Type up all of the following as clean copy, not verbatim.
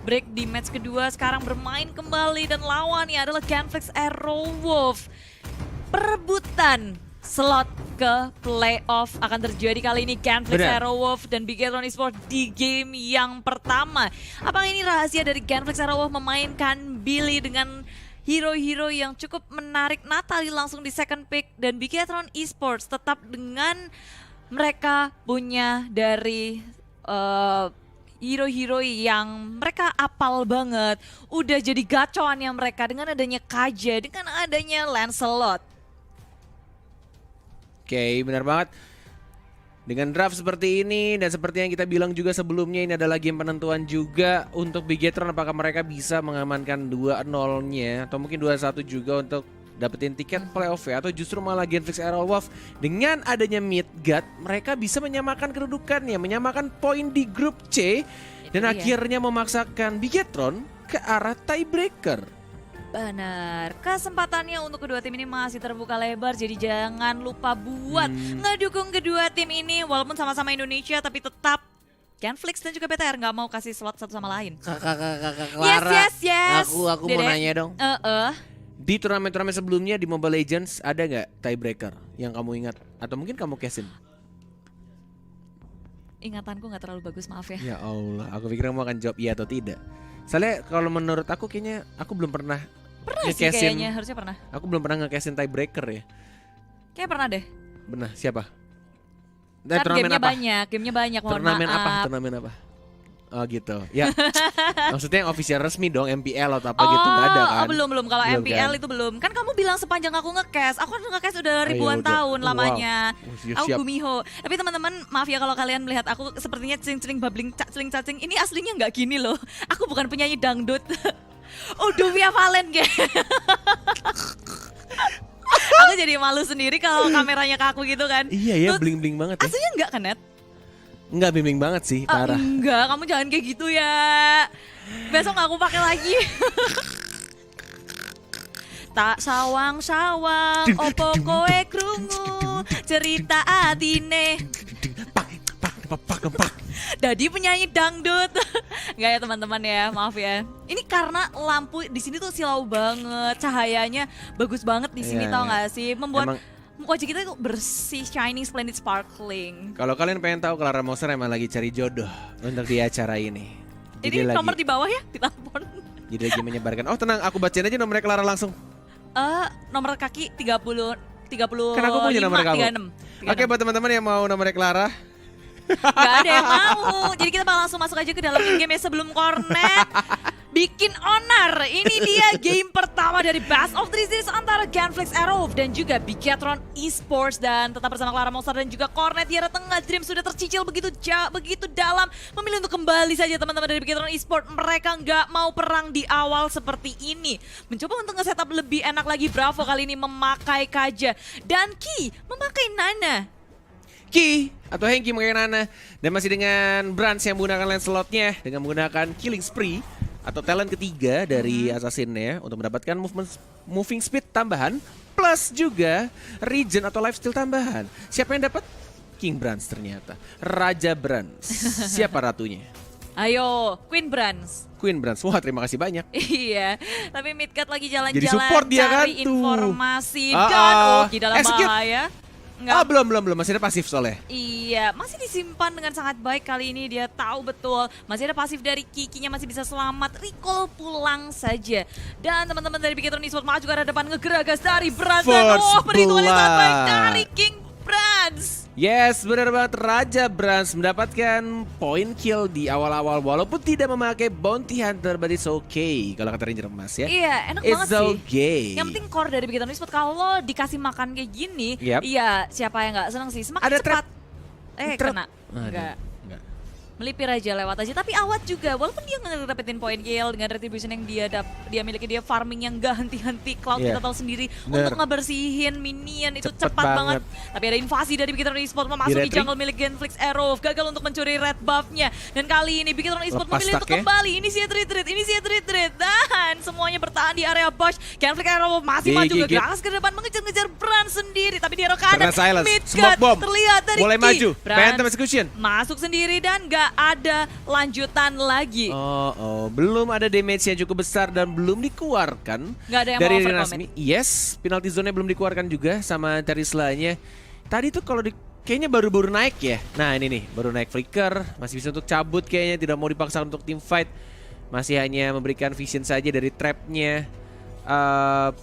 break di match kedua, sekarang bermain kembali dan lawannya adalah Genflix Aerowolf. Perebutan slot ke playoff akan terjadi kali ini Genflix Aerowolf dan Bigetron Esports di game yang pertama. Apakah ini rahasia dari Genflix Aerowolf memainkan Billy dengan hero-hero yang cukup menarik? Natali langsung di second pick dan Bigetron Esports tetap dengan mereka punya dari hero-hero yang mereka apal banget. Udah jadi gacoannya mereka dengan adanya Kaja, dengan adanya Lancelot. Oke, benar banget. Dengan draft seperti ini dan seperti yang kita bilang juga sebelumnya, ini adalah game penentuan juga untuk Bigetron. Apakah mereka bisa mengamankan 2-0-nya atau mungkin 2-1 juga untuk dapetin tiket playoff ya, atau justru malah Genflix Aerowolf dengan adanya Midgard mereka bisa menyamakan kedudukannya, menyamakan poin di grup C dan akhirnya memaksakan Bigetron ke arah tiebreaker. Benar, kesempatannya untuk kedua tim ini masih terbuka lebar, jadi jangan lupa buat ngedukung kedua tim ini walaupun sama-sama Indonesia tapi tetap Genflix dan juga BTR nggak mau kasih slot satu sama lain. Kakak Clara, yes. Aku mau nanya dong. Di turnamen-turnamen sebelumnya di Mobile Legends ada nggak tiebreaker yang kamu ingat? Atau mungkin kamu cashin? Ingatanku nggak terlalu bagus, maaf ya. Ya Allah, aku pikir kamu akan jawab iya atau tidak. Soalnya kalau menurut aku kayaknya aku belum pernah. Pernah sih kayaknya, harusnya pernah. Aku belum pernah nge-cashin tiebreaker ya. Kayak pernah deh. Benar, siapa? Kan gamenya banyak, mohon maaf. Turnamen apa? Oh gitu, ya. Maksudnya yang official resmi dong, MPL atau apa gitu nggak ada kan? Oh belum, kalau belum, MPL kan? itu belum. Kan kamu bilang sepanjang aku nge-cash, aku nge-cash udah ribuan tahun lamanya. Wow. Aku Gumiho. Tapi teman-teman maaf ya kalau kalian melihat aku sepertinya celing-celing babling celing-cacing. Ini aslinya nggak gini loh. Aku bukan penyanyi dangdut. Via Valen guys. Aku jadi malu sendiri kalau kameranya ke aku gitu kan. Iya ya, bling-bling banget ya. Aslinya enggak kan, Net? Enggak, bimbing banget sih, parah. Enggak, kamu jangan kayak gitu ya. Besok gak aku pakai lagi. Tak sawang-sawang, opo kowe krungu cerita atine. Dadi penyanyi dangdut. Enggak ya teman-teman ya, maaf ya. Ini karena lampu di sini tuh silau banget, cahayanya bagus banget di sini, tau gak sih? Membuat wajah kita itu bersih, shining, splendid, sparkling. Kalau kalian pengen tahu, Clara Monster emang lagi cari jodoh untuk di acara ini. Jadi nomor di bawah ya, di telepon. Jadi lagi menyebarkan. Oh tenang, aku bacain aja nomornya Clara langsung. Nomor kaki 30 Kan aku punya nomor kamu. 36. Oke, buat teman-teman yang mau nomornya Clara. Gak ada yang mau. Jadi kita bakal langsung masuk aja ke dalam game ya sebelum Cornet bikin onar. Ini dia game pertama dari Best of 3 Series antara Genflix Aerowolf dan juga Bigetron Esports. Dan tetap bersama Clara Monster dan juga Cornet. Tiara Tengah Dream sudah tercicil begitu dalam. Memilih untuk kembali saja teman-teman dari Bigetron Esports. Mereka nggak mau perang di awal seperti ini. Mencoba untuk nge-setup lebih enak lagi. Bravo kali ini memakai Kaja. Dan Ki memakai Nana. Ki atau Hengki memakai Nana. Dan masih dengan Brands yang menggunakan Lancelotnya dengan menggunakan Killing Spree atau talent ketiga dari Assassin-nya untuk mendapatkan moving speed tambahan plus juga regen atau lifesteal tambahan. Siapa yang dapat? King Brands ternyata. Raja Brands. Siapa ratunya? Ayo, Queen Brands. Queen Brands. Wah, terima kasih banyak. Iya, tapi Midgard lagi jalan-jalan jadi support dia cari kan tuh. Informasi dan di dalam bahaya. Enggak. Belum, masih ada pasif soalnya. Iya, masih disimpan dengan sangat baik kali ini, dia tahu betul. Masih ada pasif dari Kikinya, masih bisa selamat, recall pulang saja. Dan teman-teman dari Bigetron Esports malah juga ada depan ngegeragas dari Brands. Dan perhitungan yang sangat baik dari King Brands. Yes, benar banget, Raja Brands mendapatkan point kill di awal-awal walaupun tidak memakai bounty hunter, but it's okay kalau kata Ranger Emas ya. Iya, enak it's banget sih. Okay. Yang penting core dari Bigetron Esports kalau dikasih makan kayak gini, iya siapa yang nggak seneng sih, semakin ada cepat. Kena. Enggak. Melipir aja lewat aja, tapi awat juga walaupun dia nggak dapetin point kill dengan retribution yang dia miliki, dia farming yang gak henti-henti. Cloud kita tahu sendiri untuk ngebersihin minion itu cepat banget. Tapi ada invasi dari Bigetron Esports memasuki jungle milik Genflix Aerowolf, gagal untuk mencuri red buff-nya. Dan kali ini Bigetron Esports memilih untuk kembali initiate retreat dan semuanya bertahan di area Bosch. Genflix Aerowolf masih maju Digigit. ngegas ke depan mengejar-ngejar Bran sendiri, tapi di arah kanan Karena silence. Midgard Smoke bomb. terlihat dari Mulai Ki. maju. Bran Phantom Execution. masuk sendiri dan nggak ada lanjutan lagi. Belum ada damage yang cukup besar dan belum dikeluarkan Nggak ada yang dari mau Rinasmi. Yes, penalty zone-nya belum dikeluarkan juga sama Terisla-nya. Tadi tuh kalau kayaknya baru-baru naik ya. Nah ini nih, baru naik Flicker. Masih bisa untuk cabut kayaknya, tidak mau dipaksa untuk team fight. Masih hanya memberikan vision saja dari trapnya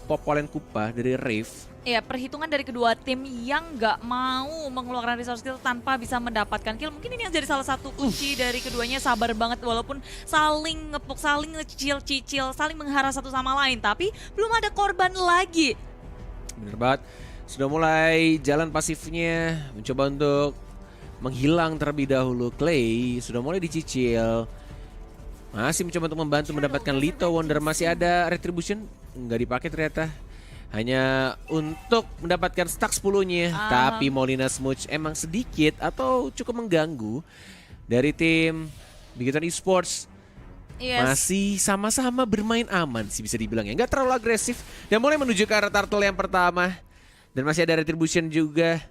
Popol and Kupa dari Rave. Ya, perhitungan dari kedua tim yang nggak mau mengeluarkan resource skill tanpa bisa mendapatkan kill. Mungkin ini yang jadi salah satu kunci dari keduanya, sabar banget walaupun saling ngepuk, saling ngecicil-cicil, saling menghara satu sama lain. Tapi belum ada korban lagi. Bener banget. Sudah mulai jalan pasifnya, mencoba untuk menghilang terlebih dahulu. Clay sudah mulai dicicil. Masih mencoba untuk membantu mendapatkan Lito Wonder. Masih ada Retribution, nggak dipakai ternyata. Hanya untuk mendapatkan stack 10-nya. Tapi Molina Smooch emang sedikit atau cukup mengganggu dari tim Bigetron Esports. Yes. Masih sama-sama bermain aman sih bisa dibilang ya. Nggak terlalu agresif. Dan mulai menuju ke arah turtle yang pertama. Dan masih ada Retribution juga.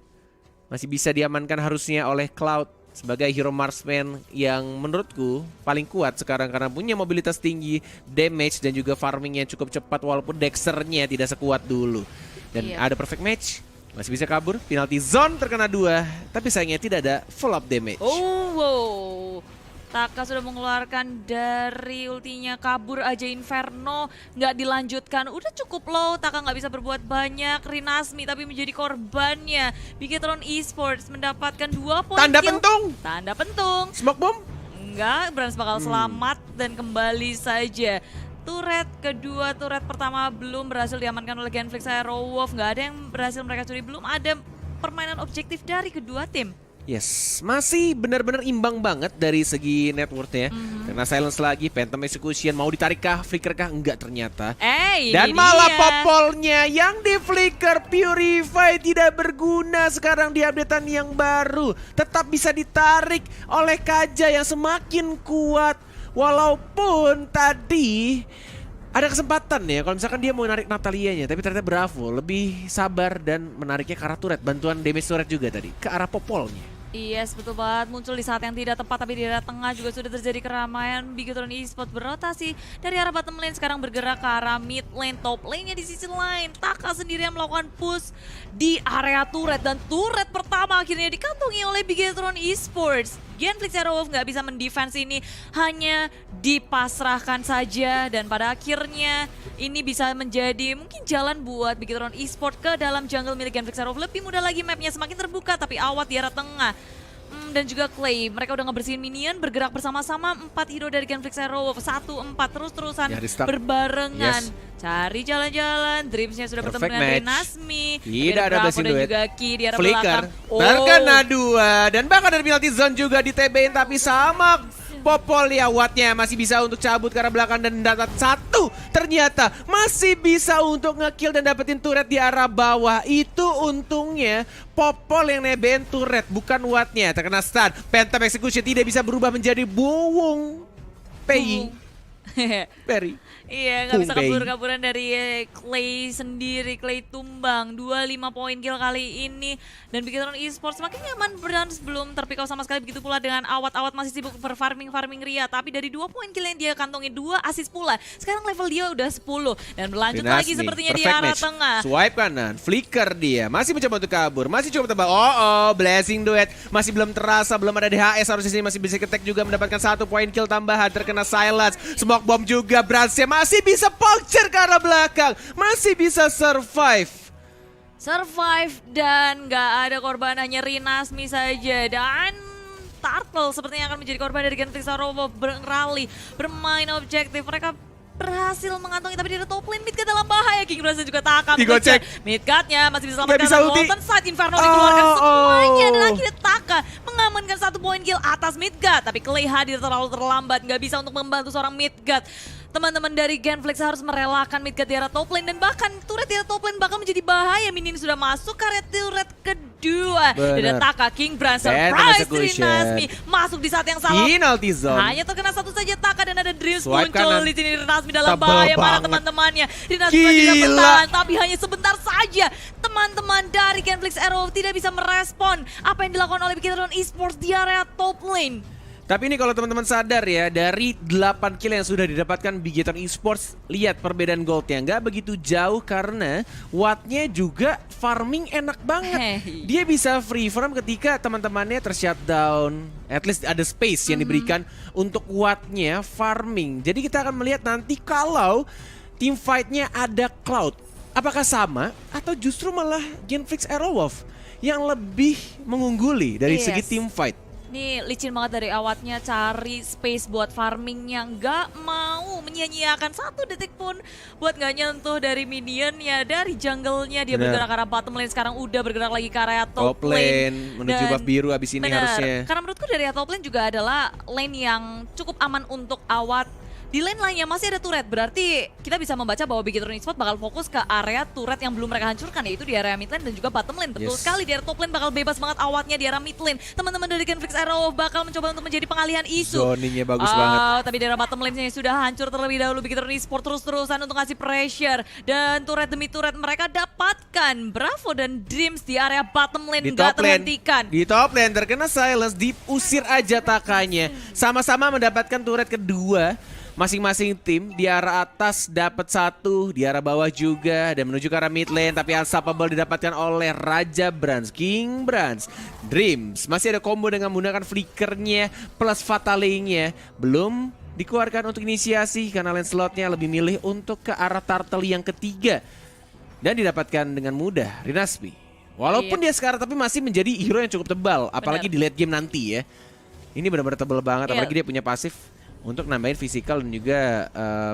Masih bisa diamankan harusnya oleh Cloud sebagai hero marksman yang menurutku paling kuat sekarang karena punya mobilitas tinggi, damage dan juga farmingnya cukup cepat walaupun Dexternya tidak sekuat dulu. Dan ada perfect match, masih bisa kabur, penalty zone terkena 2, tapi sayangnya tidak ada full up damage. Wow. Taka sudah mengeluarkan dari ultinya, kabur aja Inferno, nggak dilanjutkan. Udah cukup low, Taka nggak bisa berbuat banyak. Rinasmi tapi menjadi korbannya. Bigetron Esports mendapatkan 2 poin Tanda kill. pentung. Tanda pentung. Smoke bomb? Enggak, Brans bakal selamat dan kembali saja. Turret kedua, turret pertama belum berhasil diamankan oleh Genflix Aerowolf. Nggak ada yang berhasil mereka curi, belum ada permainan objektif dari kedua tim. Yes, masih benar-benar imbang banget dari segi net worth-nya. Karena silence lagi, Phantom Execution mau ditarik kah, flicker kah? Enggak ternyata. Ini Dan malah dia. popolnya yang di flicker Purify tidak berguna sekarang di updatean yang baru. Tetap bisa ditarik oleh Kaja yang semakin kuat. Walaupun tadi ada kesempatan ya kalau misalkan dia mau narik Natalianya, tapi ternyata Bravo lebih sabar dan menariknya ke arah turret, bantuan damage turret juga tadi ke arah popolnya. Yes, betul banget. Muncul di saat yang tidak tepat, tapi di arah tengah juga sudah terjadi keramaian. Bigetron Esports berotasi dari arah bottom lane, sekarang bergerak ke arah mid lane, top lane-nya di sisi lain. Taka sendiri yang melakukan push di area turret, dan turret pertama akhirnya dikantongi oleh Bigetron Esports. Genflix Aerowolf nggak bisa mendefense ini, hanya dipasrahkan saja, dan pada akhirnya ini bisa menjadi mungkin jalan buat Bigetron Esports ke dalam jungle milik Genflix Aerowolf. Lebih mudah lagi, mapnya semakin terbuka, tapi awat di arah tengah. Dan juga Clay, mereka udah ngebersihin minion, bergerak bersama-sama 4 hero dari Genflix Aerowolf, 1-4 terus-terusan berbarengan. Yes. Cari jalan-jalan, Dreamsnya sudah bertemu Perfect dengan match. Rinasmi. Tidak ada Bravo blessing dan duet. juga Ki di arah Flicker belakang. terkena 2 dan bahkan dari penalty zone juga di TB-in, tapi sama Popol ya, Wattnya masih bisa untuk cabut ke arah belakang dan dapat 1. Ternyata masih bisa untuk ngekill dan dapetin turret di arah bawah. Itu untungnya Popol yang nebein turret, bukan Wattnya. Terkena stun, Phantom Execution tidak bisa berubah menjadi buwung. Pei. Perry. Iya, nggak bisa Kumbei. kabur-kaburan dari Clay sendiri. Clay tumbang 25 poin kill kali ini, dan Bigetron Esports makin nyaman berdan belum terpikau sama sekali. Begitu pula dengan Awat masih sibuk farming Ria, tapi dari 2 poin kill yang dia kantongi, 2 assist pula. Sekarang level dia udah 10 dan berlanjut Rinasmi, lagi sepertinya di perfect arah match. tengah. Swipe kanan, flicker dia, masih mencoba untuk kabur, masih coba tebak. Blessing duet, masih belum terasa, belum ada DHS, harusnya sini masih bisa ketek juga mendapatkan 1 poin kill tambahan. Terkena silence, smoke bomb juga, Bransnya masih bisa puncture ke arah belakang, masih bisa survive. Dan nggak ada korban, hanya Rinasmi saja, dan Turtle sepertinya akan menjadi korban dari Genflix Aerowolf. Berrally, bermain objektif, mereka berhasil mengantongi, tapi di top lane Midgard dalam bahaya. King berhasil juga Taka Digocek. Midgardnya masih bisa Nggak selamatkan, bisa ulti. Molten Side Inferno dikeluarkan semuanya, dan akhirnya Taka mengamankan 1 poin kill atas Midgard. Tapi Clay hadir terlalu terlambat, nggak bisa untuk membantu seorang Midgard. Teman-teman dari Genflix harus merelakan Midgard di arah top lane, dan bahkan turret di arah top lane bakal menjadi bahaya. Minion sudah masuk ke area turret kedua. Dan Bener. Taka King Brand Phantom surprise Execution. Rinasmi masuk di saat yang salah. Penalty zone. Hanya terkena satu saja Taka dan ada Dreams Swipe muncul kanan. di sini. Rinasmi dalam Tebal bahaya para banget. teman-temannya. Rinasmi masih bisa Gila. bertahan tapi hanya sebentar saja. Teman-teman dari Genflix Arrow tidak bisa merespon apa yang dilakukan oleh Bigetron Esports di area top lane. Tapi ini kalau teman-teman sadar ya, dari 8 kill yang sudah didapatkan Bigetron Esports, lihat perbedaan goldnya nggak begitu jauh karena wattnya juga farming enak banget. Hey. Dia bisa free farm ketika teman-temannya tershutdown. At least ada space yang diberikan untuk wattnya farming. Jadi kita akan melihat nanti kalau team fight-nya ada Cloud. Apakah sama atau justru malah Genflix Aerowolf yang lebih mengungguli dari Yes. segi team fight? Nih licin banget dari awatnya cari space buat farmingnya, nggak mau menyia-nyiakan 1 detik pun buat nggak nyentuh dari minionnya, dari jungle-nya. Dia Bener. bergerak ke arah bottom lane, sekarang udah bergerak lagi ke area top Top lane menuju Dan- buff biru abis ini Bener. harusnya. Karena menurutku dari top lane juga adalah lane yang cukup aman untuk awat. Di lane lainnya masih ada turret, berarti kita bisa membaca bahwa Bigetron Esports bakal fokus ke area turret yang belum mereka hancurkan, yaitu di area mid lane dan juga bottom lane. Betul Yes. sekali, di area top lane bakal bebas banget awatnya di area mid lane. Teman-teman dari Genflix Arrow bakal mencoba untuk menjadi pengalihan isu. Zoningnya bagus banget. Tapi di area bottom lane-nya sudah hancur terlebih dahulu. Bigetron Esports terus-terusan untuk ngasih pressure. Dan turret demi turret mereka dapatkan. Bravo dan Dreams di area bottom lane Di nggak top lane, terhentikan. di top lane terkena silence, diusir aja Takanya. Sama-sama mendapatkan turret kedua. Masing-masing tim di arah atas dapat 1, di arah bawah juga dan menuju ke arah mid lane, tapi unstoppable didapatkan oleh Raja Brands, King Brands. Dreams masih ada combo dengan menggunakan flickernya plus fatalingnya, belum dikeluarkan untuk inisiasi karena lane slotnya lebih milih untuk ke arah turtle yang ketiga dan didapatkan dengan mudah Rinasmi. Walaupun dia sekarang tapi masih menjadi hero yang cukup tebal, apalagi di late game nanti ya. Ini benar-benar tebal banget, Iya. apalagi dia punya pasif untuk nambahin physical dan juga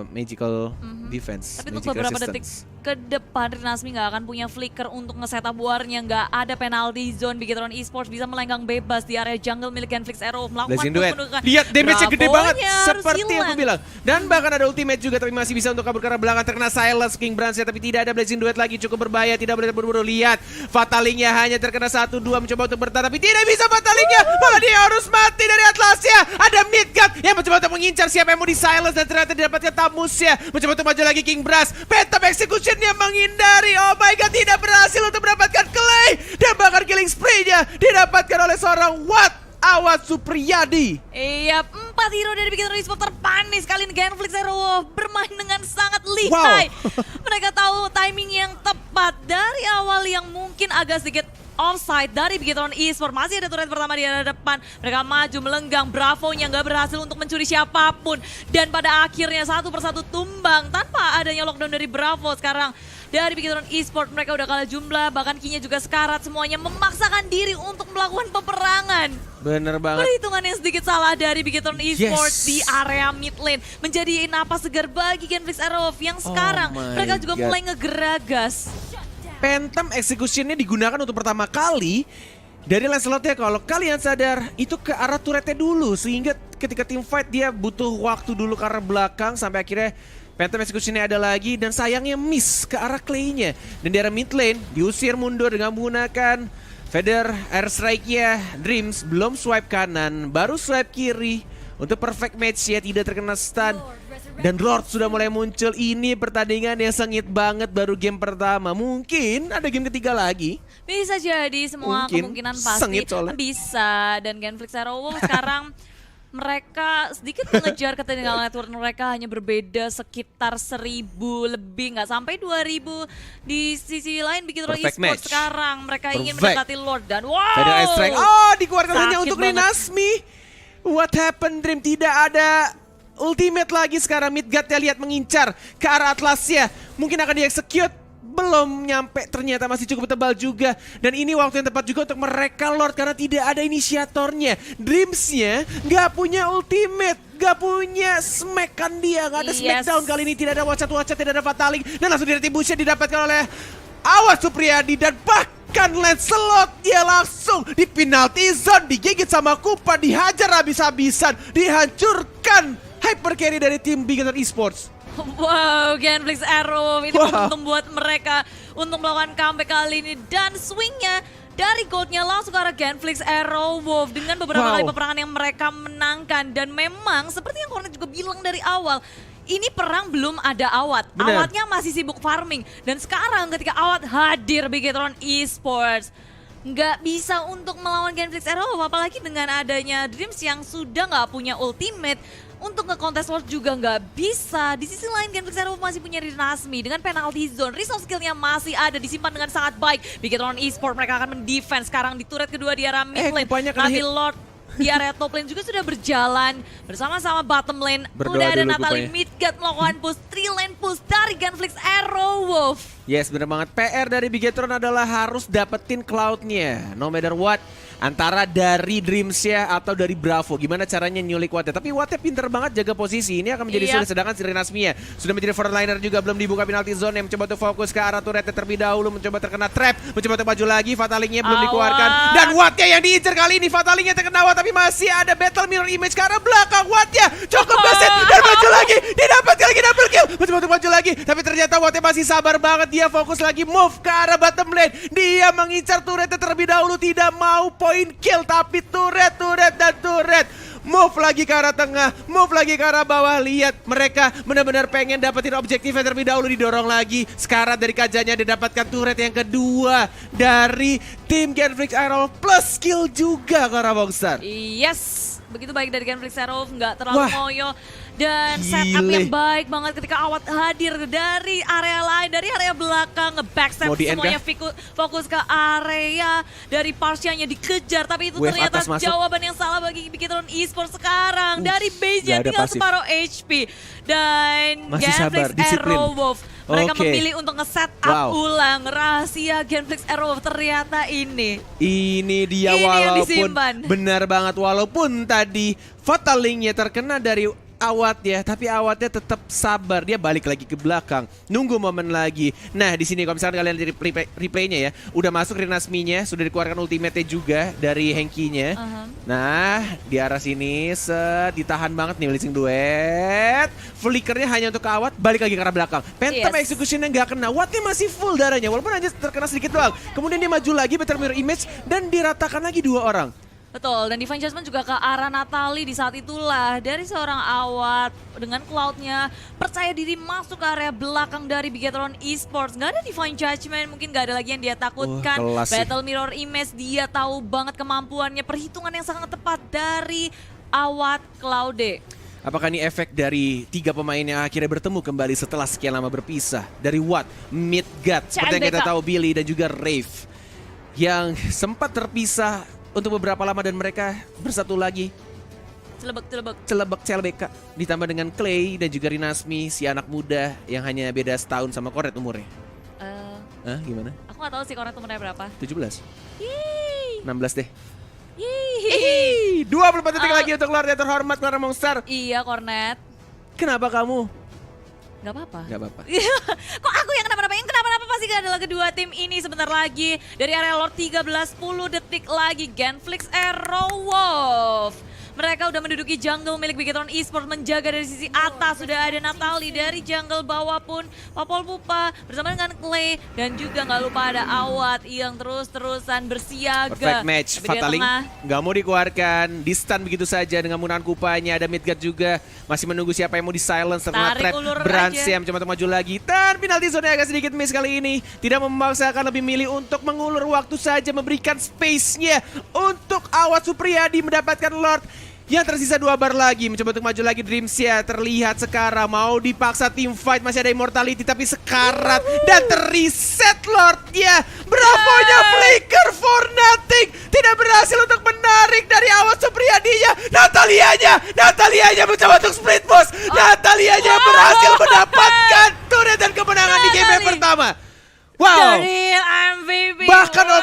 magical defense. Tapi untuk magic beberapa detik resistance. ke depan Rinasmi nggak akan punya flicker untuk nge-setup warnya, nggak ada penalty zone. Bigetron Esports bisa melenggang bebas di area jungle milik Genflix Arrow melakukan Blazing Duet. pendudukan. Lihat damage-nya gede banget Bravonya harus seperti yang aku hilang. bilang. Dan bahkan ada ultimate juga tapi masih bisa untuk kabur ke arah belakang, terkena silence King Brands ya, tapi tidak ada Blazing Duet lagi, cukup berbahaya, tidak boleh terburu-buru. Lihat fatalingnya hanya terkena 1-2 mencoba untuk bertahan tapi tidak bisa fatalingnya, malah dia harus mati dari Atlasia. Ada Midgard yang mencoba untuk mengincar siapa yang mau di silence dan ternyata didapatkan Tamusya. Mencoba untuk maju lagi King Brass, Phantom Execution yang menghindari. Oh my god, tidak berhasil untuk mendapatkan Clay dan bahkan killing spree-nya didapatkan oleh seorang Awat Supriyadi. Iya, 4 hero dari Bigetron Esports terpanis kali ini. Genflix Arrow bermain dengan sangat lihai. Mereka tahu timing yang tepat dari awal yang mungkin agak sedikit offside dari Bigetron Esports. Masih ada turret pertama di arah depan. Mereka maju melenggang. Bravo-nya nggak berhasil untuk mencuri siapapun. Dan pada akhirnya satu persatu tumbang tanpa adanya lockdown dari Bravo. Sekarang dari Bigetron Esports mereka udah kalah jumlah. Bahkan Kinya juga sekarat. Semuanya memaksakan diri untuk melakukan peperangan. Bener banget. Perhitungan yang sedikit salah dari Bigetron Esports di area mid lane menjadi napas segar bagi Genflix Arrow yang sekarang my mereka juga God. mulai ngegeragas. Phantom Execution-nya digunakan untuk pertama kali dari lane slotnya, kalau kalian sadar itu ke arah turretnya dulu, sehingga ketika team fight dia butuh waktu dulu ke arah belakang sampai akhirnya Phantom Execution-nya ada lagi dan sayangnya miss ke arah Clay-nya. Dan di arah mid lane diusir mundur dengan menggunakan Feather Airstrike-nya. Dreams belum swipe kanan, baru swipe kiri untuk perfect match ya, tidak terkena stun. Dan Lord sudah mulai muncul. Ini pertandingan yang sengit banget, baru game pertama. Mungkin ada game ketiga lagi. Bisa jadi, semua Mungkin. kemungkinan pasti Sengit soalnya. bisa. Dan Genflix Arrow sekarang mereka sedikit mengejar ketinggalan network mereka, hanya berbeda sekitar 1000 lebih, nggak sampai 2000. Di sisi lain Bigetron Perfect Esports match. sekarang mereka ingin Perfect. mendekati Lord dan Feather Airstrike. Oh, dikeluarkan hanya Sakit untuk banget. Rinasmi. What happened, Dream? Tidak ada ultimate lagi sekarang. Midgard-nya lihat mengincar ke arah Atlasia. Mungkin akan di-execute. Belum nyampe, ternyata masih cukup tebal juga. Dan ini waktu yang tepat juga untuk mereka Lord karena tidak ada inisiatornya. Dreams-nya nggak punya ultimate, nggak punya smack-kan dia, nggak ada Yes. smackdown kali ini. Tidak ada wacat-wacat, tidak ada fataling. Dan langsung diretibusnya didapatkan oleh Awat Supriyadi. Dan bahkan lane slot dia langsung di penalty zone, digigit sama Kupa, dihajar habis-habisan, dihancurkan. Hyper carry dari tim Bigetron Esports. Wow, Genflix Arrow ini Wow. momentum buat mereka untuk melakukan comeback kali ini. Dan swingnya dari goldnya langsung ke arah Genflix Aerowolf dengan beberapa kali peperangan yang mereka menangkan. Dan memang seperti yang Cornet juga bilang dari awal, ini perang belum ada Awat. Bener. Awatnya masih sibuk farming. Dan sekarang ketika Awat hadir Bigetron Esports, nggak bisa untuk melawan Genflix Aerowolf, apalagi dengan adanya Dreams yang sudah nggak punya ultimate. Untuk nge-contest World juga nggak bisa. Di sisi lain Genflix Aerowolf masih punya Rinasmi dengan penalty zone. Resource skillnya masih ada, disimpan dengan sangat baik. Bigetron Esports mereka akan mendefense sekarang di turret kedua di arah mid lane. Nanti Lord di area top lane juga sudah berjalan bersama-sama bottom lane. Berdoa Udah ada dulu Natalie Pupanya. Midgard melakukan push, 3 lane push dari Genflix Aerowolf. Yes, bener banget. PR dari Bigetron adalah harus dapetin cloud-nya. No matter what. Antara dari Dreams-nya atau dari Bravo. Gimana caranya nyulik Wattnya. Tapi Wattnya pinter banget jaga posisi. Ini akan menjadi sulit. Sedangkan si Rinasmi sudah menjadi frontliner juga. Belum dibuka penalty zone. Yang mencoba untuk fokus ke arah turretnya terlebih dahulu. Mencoba terkena trap. Mencoba untuk maju lagi. Fatalingnya belum dikeluarkan. Dan Wattnya yang diincar kali ini. Fatalingnya terkena Watt. Tapi masih ada battle mirror image ke arah belakang. Wattnya cukup beset. Dan maju lagi. Dia dapat lagi double kill. Mencoba untuk maju lagi. Tapi ternyata Wattnya masih sabar banget. Dia fokus lagi move ke arah bottom lane. Dia mengincar turretnya terlebih dahulu. Tidak mau point kill, tapi turret dan turret. Move lagi ke arah tengah, move lagi ke arah bawah. Lihat, mereka benar-benar pengen dapetin objektifnya terlebih dahulu. Didorong lagi. Sekarang dari kajanya dia dapatkan turret yang kedua dari tim Genflix Aerowolf plus skill juga ke arah Bongstar. Yes, begitu baik dari Genflix Aerowolf, nggak terlalu ngoyo. Dan setup yang baik banget ketika Awat hadir dari area lain, dari area belakang, nge-backstab semuanya fokus ke area dari Parsianya dikejar. Tapi itu Wave ternyata atas masuk. jawaban yang salah bagi Bigetron Esports sekarang. Dari base-nya Gak ada tinggal pasif. separuh HP. Dan Masih sabar, Genflix disiplin. Aerowolf, mereka Oke. memilih untuk nge-set up ulang rahasia Genflix Aerowolf. Ternyata ini dia Ini yang walaupun disimpan. benar banget. Walaupun tadi Fatalingnya terkena dari Awat ya, tapi Awatnya tetap sabar. Dia balik lagi ke belakang, nunggu momen lagi. Nah di sini kalau misalkan kalian lihat replaynya ya, udah masuk Rinasmi-nya, sudah dikeluarkan ultimate-nya juga dari Henki-nya. Nah di arah sini ditahan banget nih Blazing Duet. Flickernya hanya untuk ke Awat, balik lagi ke arah belakang. Phantom Execution-nya nggak kena, Wattnya masih full darahnya walaupun hanya terkena sedikit doang. Kemudian dia maju lagi, Battle Mirror Image, dan diratakan lagi 2 orang. Betul, dan Divine Judgment juga ke arah Natalie di saat itulah. Dari seorang Awat dengan cloud-nya percaya diri masuk ke area belakang dari Bigetron Esports. Gak ada Divine Judgment, mungkin gak ada lagi yang dia takutkan. Battle Mirror Image, dia tahu banget kemampuannya. Perhitungan yang sangat tepat dari Awat Cloude. Apakah ini efek dari 3 pemain yang akhirnya bertemu kembali setelah sekian lama berpisah? Dari Watt, Midgard, seperti yang kita tahu Billy dan juga Rave. Yang sempat terpisah untuk beberapa lama dan mereka bersatu lagi. Celebek CLBK. Ditambah dengan Clay dan juga Rinasmi, si anak muda yang hanya beda setahun sama Cornet umurnya. Gimana? Aku gak tahu sih Cornet umurnya berapa. 17. Yeay. 16 deh. Yeay. 24 detik lagi untuk Lord yang terhormat Clara Monster. Iya Cornet. Kenapa kamu? Gak apa-apa. Gak apa-apa. Kok aku yang kenapa-napa? Yang kenapa-napa pasti adalah kedua tim ini sebentar lagi. Dari area Lord 13, 10 detik lagi. Genflix Aerowolf. Mereka udah menduduki jungle milik Bigetron Esports, menjaga dari sisi atas. Sudah ada Natalie dari jungle bawah pun Popol Pupa bersama dengan Clay. Dan juga gak lupa ada Awat yang terus-terusan bersiaga. Perfect match. Fataling gak mau dikeluarkan. Di stun begitu saja dengan menggunakan kupanya. Ada Midgard juga masih menunggu siapa yang mau di silence setelah trap. Bransia mencoba maju lagi. Dan penalty zone agak sedikit miss kali ini. Tidak memaksakan, lebih milih untuk mengulur waktu saja, memberikan space-nya untuk Awat Supriyadi mendapatkan Lord. Yang tersisa 2 bar lagi, mencoba untuk maju lagi Dreamsia. Terlihat sekarang mau dipaksa team fight, masih ada Immortality tapi sekarat dan terreset Lordnya. Bravonya Flicker for nothing, tidak berhasil untuk menarik dari Awat Supriyadinya. Natalianya mencoba untuk split boss. Natalianya berhasil mendapatkan turret dan kemenangan di game yang pertama. Wow, The real MVP. bahkan